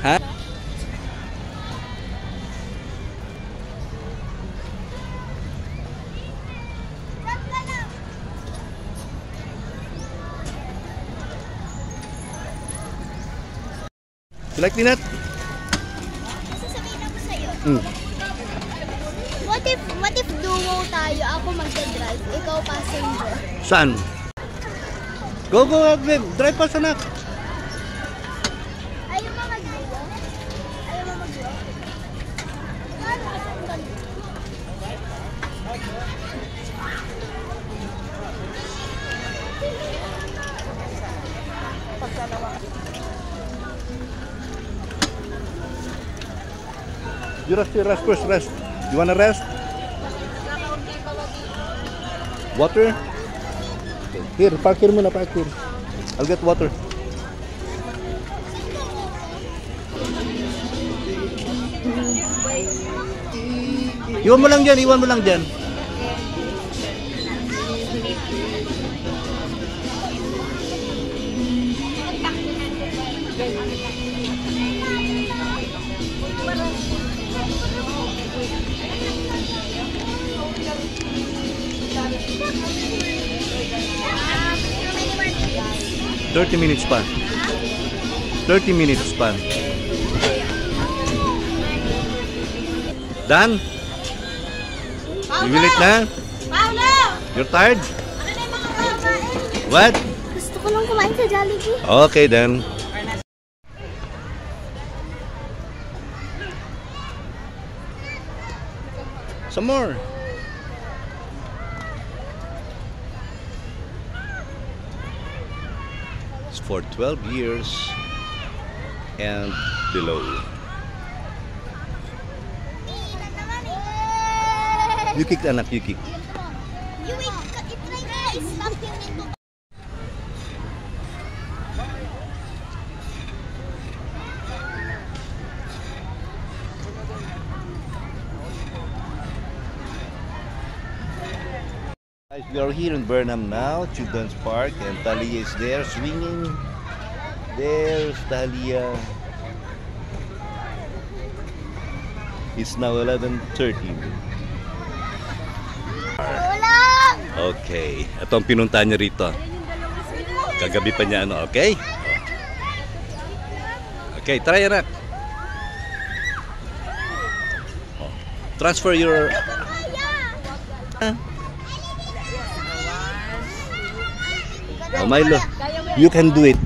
Ha? You like peanut? Sasabihin ako sa'yo. Mm. What if duo tayo? Ako magdadrive, ikaw passenger. Saan? Go, babe. Drive pa, anak. Ayaw mo mag-duo? Ayaw mo mag-duo? Ano kasi ang ganda? You rest first, rest. You wanna rest? Water? Okay. Here, park here muna, park here. I'll get water. Iwan mo lang dyan, iwan mo lang dyan. $30 minutes pa. 30 minutes pa. Done? You will it na? You're tired? What? Gusto ko lang kumain sa Jollibee. Okay then. Some more. It's for 12 years and below. You kick, anak, you kick. We are here in Burnham now, Children's Park, and Talia is there swinging. There's Talia. It's now 11:30. Okay, ito ang pinuntahan niya rito. Kagabi pa niya ano, okay? Okay, try anak. Transfer your... Oh, Milo, you can do it.